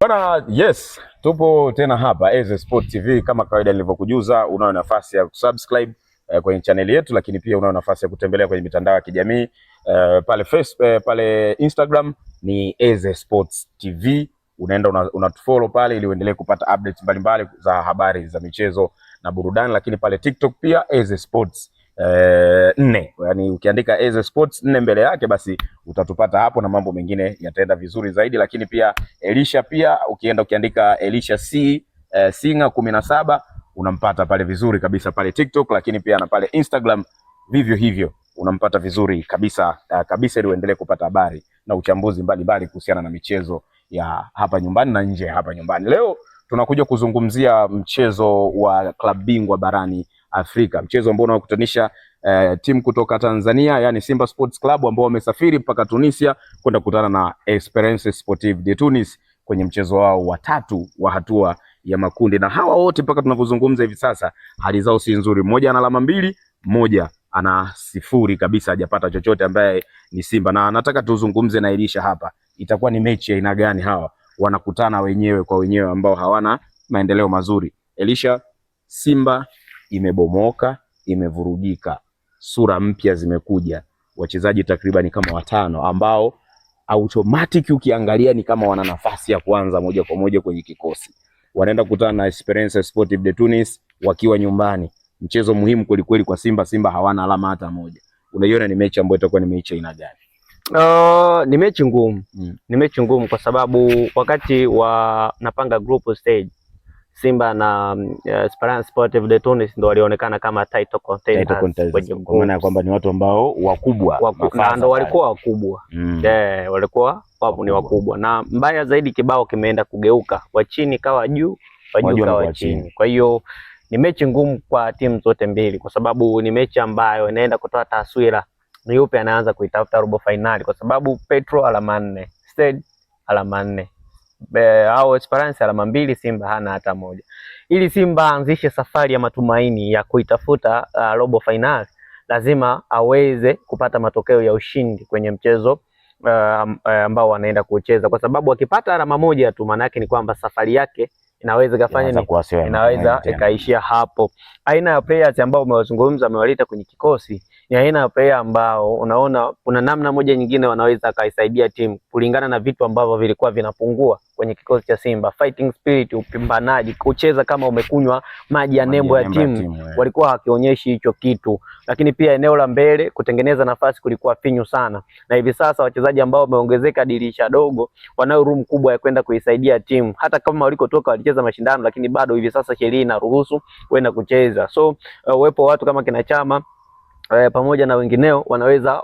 Bana, yes, tupo tena hapa Eze Sport TV kama kawaida nilivyokujuza. Unayo nafasi ya kusubscribe kwenye channel yetu, lakini pia unayo nafasi ya kutembelea kwenye mitandao ya kijamii pale Facebook, pale Instagram ni Eze Sports TV. Unaenda unatufollow pale ili uendelee kupata updates mbalimbali za habari za michezo na burudani, lakini pale TikTok pia Eze Sports 4, yani ukiandika Eze Sports 4 mbele yake basi utatupata hapo na mambo mengine yataenda vizuri zaidi. Lakini pia Elisha, pia ukiandika Elisha Singa 17 unampata pale vizuri kabisa pale TikTok, lakini pia na pale Instagram vivyo hivyo unampata vizuri kabisa kabisa, ili uendelee kupata habari na uchambuzi mbalimbali kuhusiana na michezo ya hapa nyumbani na nje ya hapa nyumbani. Leo tunakuja kuzungumzia mchezo wa klabu bingwa barani Afrika, mchezo ambao unakutanisha timu kutoka Tanzania, yani Simba Sports Club ambao wamesafiri mpaka Tunisia kwenda kukutana na Esperance Sportive de Tunis kwenye mchezo wao wa 3 wa hatua ya makundi. Na hawa wote mpaka tunavyozungumza hivi sasa hali zao si nzuri. Mmoja ana alama 2, mmoja ana 0 kabisa, hajapata chochote, ambaye ni Simba. Na nataka tuzungumze na Elisha hapa, itakuwa ni mechi ya aina gani? Hawa wanakutana wenyewe kwa wenyewe ambao hawana maendeleo mazuri. Elisha, Simba imebomoka, imevurugika, sura mpya zimekuja, wachezaji takriban kama 5 ambao automatic ukiangalia ni kama wana nafasi ya kuanza moja kwa moja kwenye kikosi. Wanaenda kukutana na Esperance Sportive de Tunis wakiwa nyumbani, mchezo muhimu kweli kweli kwa Simba. Simba hawana alama hata moja. Unaiona ni mechi ambayo itakuwa ni mechi aina gani? Ni mechi ngumu. Ni mechi ngumu kwa sababu wakati napanga group stage Simba na Esperance Sportive de Tunis ndio walionekana kama title contenders, kwa maana kwamba ni watu ambao wakubwa na ndio walikuwa wakubwa. Walikuwa wapo, ni wakubwa, na mbaya zaidi kibao kimeenda kugeuka, wa chini kawa juu, wa juu kawa chini. Kwa hiyo ni mechi ngumu kwa timu zote mbili, kwa sababu ni mechi ambayo inaenda kutoa taswira ni yupi anaanza kuitafuta robo finali, kwa sababu Petro alama 4, Stade alama 4, au Esperance alama 2, Simba hana hata moja. Ili Simba anzishe safari ya matumaini ya kuitafuta robo finali, lazima aweze kupata matokeo ya ushindi kwenye mchezo ambao wanaenda kucheza, kwa sababu akipata alama moja tu maana yake ni kwamba safari yake inaweza kufanya inaweza ikaishia hapo. Aina ya players ambao umewazungumza, amewaleta kwenye kikosi, ni aina ya player ambao unaona kuna namna moja nyingine wanaweza kaisaidia timu kulingana na vitu ambavyo vilikuwa vinapungua kwenye kikosi cha Simba. Fighting spirit, upambanaji, kucheza kama umekunywa maji ya nembo ya timu, walikuwa hakionyeshi hicho kitu. Lakini pia eneo la mbele kutengeneza nafasi kulikuwa finyu sana, na hivi sasa wachezaji ambao wameongezeka dirisha dogo wanao room kubwa ya kwenda kuisaidia timu. Hata kama walikotoka walicheza mashindano, lakini bado hivi sasa sheria inaruhusu kwenda kucheza. So uwepo watu kama kina Chama pamoja na wengineo wanaweza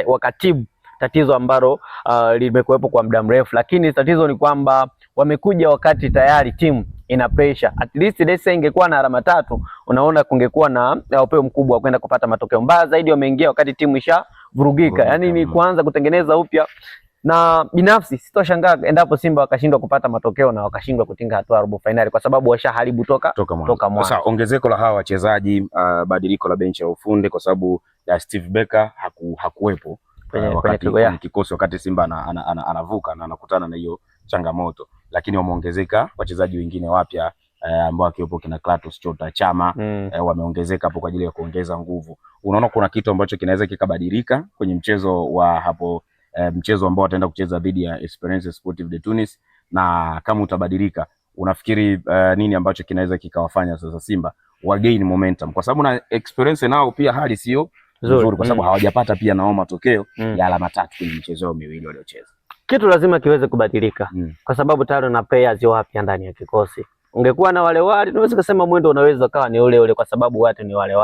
wakatibu tatizo ambalo limekuwepo kwa muda mrefu. Lakini tatizo ni kwamba wamekuja wakati tayari timu ina pressure. At least let's say ingekuwa na alama 3, unaona kungekuwa na upeo mkubwa kwenda kupata matokeo. Mbaya zaidi wameingia wakati timu ishavurugika, yani ni kuanza kutengeneza upya. Na binafsi sitoshangaa endapo Simba wakashindwa kupata matokeo na wakashindwa kutinga hatua robo finali, kwa sababu washaharibu toka mwanzo. Sasa ongezeko la hawa wachezaji, badiliko la benchi ya ufundi, kwa sababu Steve Becker hakuwepo wakati kikosi wakati Simba anavuka na anakutana na hiyo changamoto, lakini wameongezeka wachezaji wengine wapya ambao akiwepo kina Klatos Chota Chama, wameongezeka hapo kwa ajili ya kuongeza nguvu. Unaona kuna kitu ambacho kinaweza kikabadilika kwenye mchezo wa hapo, mchezo ambao wataenda kucheza dhidi ya Esperance Sportive de Tunis, na kama utabadilika, unafikiri nini ambacho kinaweza kikawafanya sasa Simba wagain momentum? Kwa sababu na Experience nao pia hali sio nzuri, kwa sababu hawajapata pia nao matokeo ya alama 3 kwenye michezo miwili waliocheza. Kitu lazima kiweze kubadilika, kwa sababu tayari na players wapya ndani ya kikosi. Ungekuwa na wale tunaweza kusema mwendo unaweza kawa ni ule kwa sababu watu ni wale.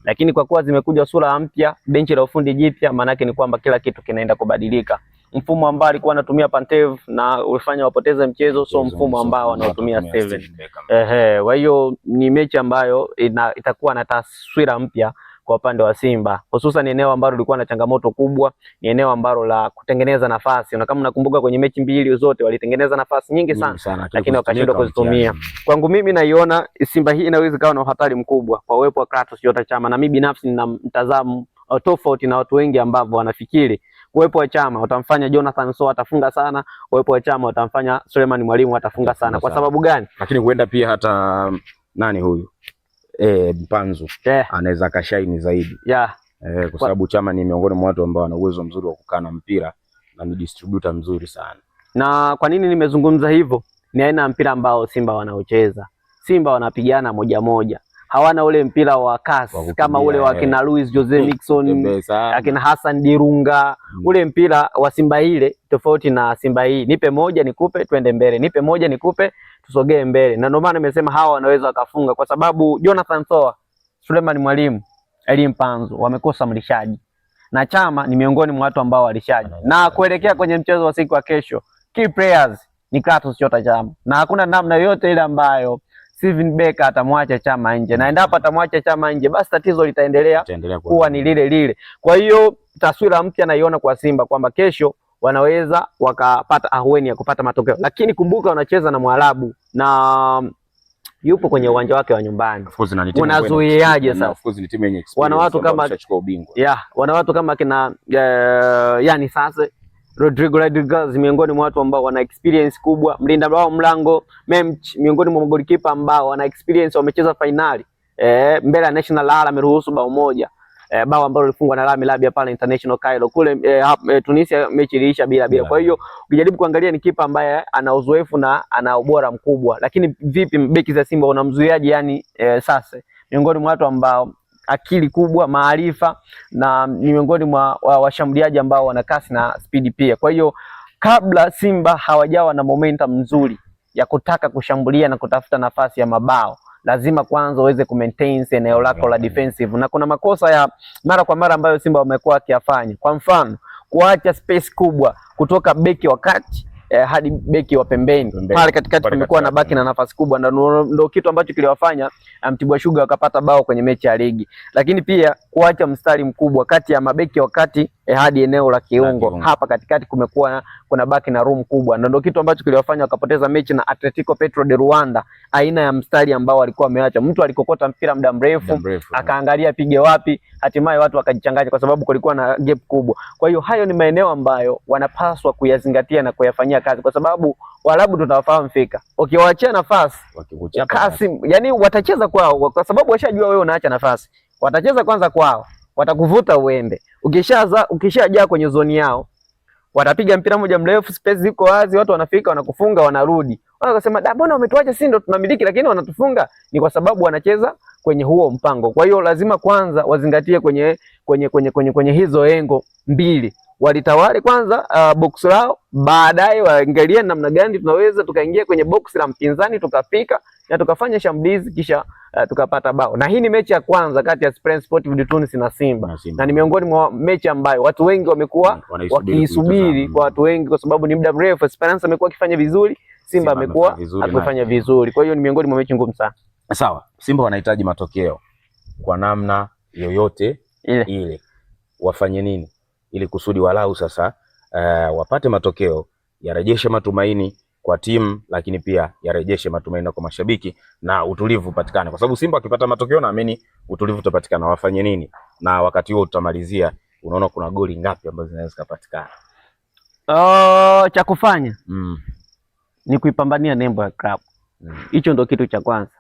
Lakini kwa kuwa zimekuja sura mpya, benchi la ufundi jipya, maana yake ni kwamba kila kitu kinaenda kubadilika. Mfumo ambao alikuwa anatumia Pantev na ulifanya wapoteze mchezo, so mfumo ambao wanaotumia Steven. Kwa hiyo ni mechi ambayo itakuwa na taswira mpya kwa upande wa Simba, hususan eneo ambalo lilikuwa na changamoto kubwa, ni eneo ambalo la kutengeneza nafasi. Na kama nakumbuka kwenye mechi mbili zote walitengeneza nafasi nyingi sana, lakini wakashindwa kuzitumia. Kwangu mimi naiona Simba hii inaweza kawa na hatari mkubwa kwa uwepo wa Klatos Chota Chama, na mimi binafsi nina mtazamo tofauti na watu wengi ambao wanafikiri Uwepo wa Chama utamfanya Jonathan Soa atafunga sana, uwepo wa Chama utamfanya Suleiman Mwalimu atafunga sana. Kwa sababu gani? Lakini huenda pia hata nani huyu Mpanzu anaweza kashaini zaidi kwa sababu Chama ni miongoni mwa watu ambao wana uwezo mzuri wa kukaa na mpira na ni distributor mzuri sana. Na kwa nini nimezungumza hivyo? Ni aina ya mpira ambao Simba wanaocheza. Simba wanapigana moja moja, hawana ule mpira wa kasi kama ule wa kina Luis Jose Nixon, akina Hassan Dirunga. Ule mpira wa Simba ile tofauti na Simba hii. Nipe moja nikupe twende mbele, nipe moja nikupe tusogee mbele. Na ndio maana nimesema hawa wanaweza wakafunga, kwa sababu Jonathan Soa, Suleiman Mwalimu, Elie Mpanzu wamekosa mlishaji, na Chama ni miongoni mwa watu ambao walishaji. Na kuelekea kwenye mchezo wa siku ya kesho, key players ni Clatous Chota Chama, na hakuna namna yoyote ile ambayo Steven Becker atamwacha Chama nje, na endapo atamwacha Chama nje, basi tatizo litaendelea kuwa ni lile lile. Kwa hiyo taswira mpya naiona kwa Simba kwamba kesho wanaweza wakapata ahueni ya kupata matokeo, lakini kumbuka wanacheza na Mwarabu na yupo kwenye uwanja wake wa nyumbani. Unazuiaje sasa? Of course ni timu yenye experience. Wana watu kama kina yani sasa Rodrigo Rodriguez miongoni mwa watu ambao wana experience kubwa, mlinda wao mlango Memch miongoni mwa magolikipa ambao wana experience, wamecheza finali mbele ya National Al ameruhusu bao moja, bao ambalo lilifungwa na Rami Labia pale International Cairo kule Tunisia, mechi iliisha bila. Kwa hiyo ukijaribu kuangalia ni kipa ambaye ana uzoefu na ana ubora mkubwa, lakini vipi beki za Simba unamzuiaje? Yani sasa miongoni mwa watu ambao akili kubwa, maarifa, na ni miongoni mwa washambuliaji ambao wana kasi na speed pia. Kwa hiyo kabla Simba hawajawa na momentum nzuri ya kutaka kushambulia na kutafuta nafasi ya mabao, lazima kwanza uweze kumaintain eneo lako la defensive, na kuna makosa ya mara kwa mara ambayo Simba wamekuwa wakiyafanya. Kwa mfano, kuacha space kubwa kutoka beki wa kati hadi beki wa pembeni. Pale katikati kumekuwa na baki na nafasi kubwa, ndio kitu ambacho kiliwafanya Mtibwa Sugar wakapata bao kwenye mechi ya ligi. Lakini pia kuacha mstari mkubwa kati ya mabeki wa kati hadi eneo la kiungo. Hapa katikati kumekuwa kuna baki na room kubwa, ndio kitu ambacho kiliwafanya wakapoteza mechi na Atletico Petro de Rwanda. Aina ya mstari ambao walikuwa wameacha, mtu alikokota mpira muda mrefu akaangalia pige wapi, hatimaye watu wakajichanganya kwa sababu kulikuwa na gap kubwa. Kwa hiyo hayo ni maeneo ambayo wanapaswa kuyazingatia na kuyafanyia kazi, kwa sababu Waarabu tutawafahamu fika. Ukiwaachia nafasi kasi, yani watacheza kwao, kwa sababu washajua wewe unaacha nafasi. Watacheza kwanza kwao, watakuvuta uende. Ukishajaa kwenye zoni yao, watapiga mpira moja mrefu, space ziko wazi, watu wanafika, wanakufunga, wanarudi. Wanasema da, mbona umetuacha sisi ndo tunamiliki lakini wanatufunga? Ni kwa sababu wanacheza kwenye huo mpango. Kwa hiyo lazima kwanza wazingatie kwenye hizo engo mbili. Walitawale kwanza box lao, baadaye waangalie namna gani tunaweza tukaingia kwenye box la mpinzani tukafika na tukafanya shambulizi kisha tukapata bao. Na hii ni mechi ya kwanza kati ya Esperance Sportive de Tunis na Simba. Na ni miongoni mwa mechi ambayo watu wengi wamekuwa wakiisubiri, kwa watu wengi, kwa sababu ni muda mrefu Esperance amekuwa akifanya vizuri, Simba amekuwa akifanya vizuri. Kwa hiyo ni miongoni mwa mechi ngumu sana. Sawa, Simba wanahitaji matokeo kwa namna yoyote ile. Wafanye nini ili kusudi walau sasa wapate matokeo, yarejeshe matumaini kwa timu, lakini pia yarejeshe matumaini kwa mashabiki na utulivu upatikane, kwa sababu Simba akipata matokeo naamini utulivu utapatikana. Wafanye nini? Na wakati huo tutamalizia, unaona kuna goli ngapi ambazo zinaweza kupatikana? Cha kufanya ni kuipambania nembo ya klabu. Hicho ndio kitu cha kwanza.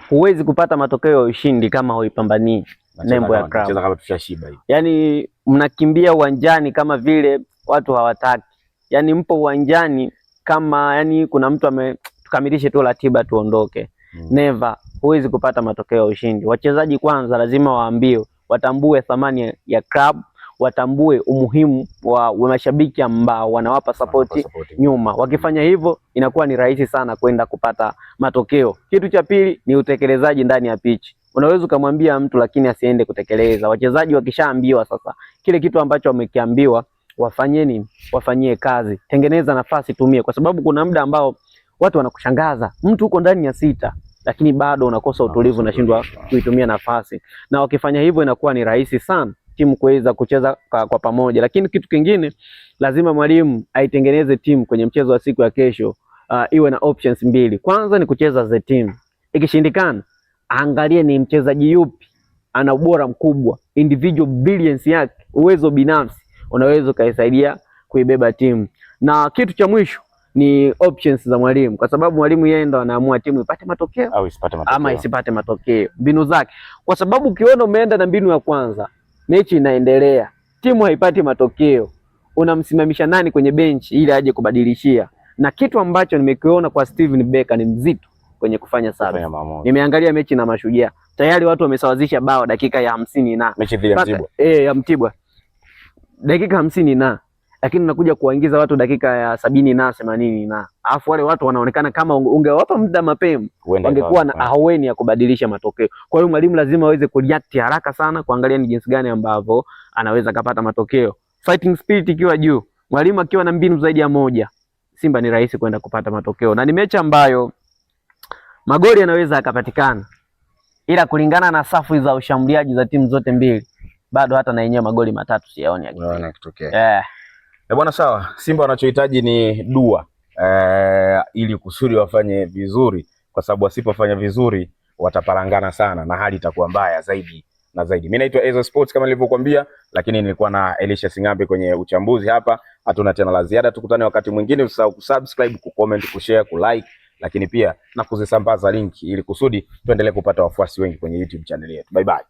Huwezi kupata matokeo ya ushindi kama huipambanii nembo ya klabu. Kama tushashiba hivi. Yaani mnakimbia uwanjani kama vile watu hawataki. Yaani mpo uwanjani kama yani kuna mtu tukamilishe tu ratiba tuondoke. Never. Huwezi kupata matokeo ya ushindi. Wachezaji kwanza lazima waambiwe, watambue thamani ya klabu, watambue umuhimu wa mashabiki ambao wanawapa support nyuma. Wakifanya hivyo inakuwa ni rahisi sana kwenda kupata matokeo. Kitu cha pili ni utekelezaji ndani ya pitch. Unaweza kumwambia mtu lakini asiende kutekeleza. Wachezaji wakishaambiwa sasa kile kitu ambacho wamekiambiwa wafanyeni, wafanyie kazi. Tengeneza nafasi, tumie, kwa sababu kuna muda ambao watu wanakushangaza. Mtu uko ndani ya 6 lakini bado unakosa utulivu, unashindwa kuitumia nafasi. Na wakifanya hivyo inakuwa ni rahisi sana timu kuweza kucheza kwa pamoja. Lakini kitu kingine, lazima mwalimu aitengeneze timu kwenye mchezo wa siku ya kesho, iwe na options mbili. Kwanza ni kucheza as a team. Ikishindikana, angalie ni mchezaji yupi ana ubora mkubwa, individual brilliance yake, uwezo binafsi unaweza ukaisaidia kuibeba timu. Na kitu cha mwisho ni options za mwalimu, kwa sababu mwalimu yeye ndo anaamua timu ipate matokeo au isipate matokeo ama isipate matokeo, mbinu zake. Kwa sababu ukiona umeenda na mbinu ya kwanza, mechi inaendelea, timu haipati matokeo, unamsimamisha nani kwenye benchi ili aje kubadilishia? Na kitu ambacho nimekiona kwa Steven Becker ni mzito kwenye kufanya subs. Nimeangalia mechi na Mashujaa, tayari watu wamesawazisha bao dakika ya 50 na mechi dhidi ya Mtibwa. Ya Mtibwa dakika 50 na, lakini unakuja kuwaingiza watu dakika ya 70 na 80 na, alafu wale watu wanaonekana kama ungewapa muda mapema wangekuwa na ahueni ya kubadilisha matokeo. Kwa hiyo mwalimu lazima aweze kureact haraka sana, kuangalia ni jinsi gani ambavyo anaweza kupata matokeo. Fighting spirit ikiwa juu, mwalimu akiwa na mbinu zaidi ya moja, Simba ni rahisi kwenda kupata matokeo. Na ni mechi ambayo magoli yanaweza yakapatikana, ila kulingana na safu za ushambuliaji za timu zote mbili, bado hata na yenyewe magoli matatu siyaoni yakitokea. Bwana, sawa. Simba wanachohitaji ni dua ili kusudi wafanye vizuri, kwa sababu wasipofanya vizuri wataparangana sana na hali itakuwa mbaya zaidi na zaidi. Mimi naitwa Ezo Sports kama nilivyokuambia, lakini nilikuwa na Elisha Singambi kwenye uchambuzi hapa. Hatuna tena la ziada, tukutane wakati mwingine. Usisahau kusubscribe, kucomment, kushare, kulike, lakini pia na kuzisambaza linki ili kusudi tuendelee kupata wafuasi wengi kwenye YouTube channel yetu. Bye bye.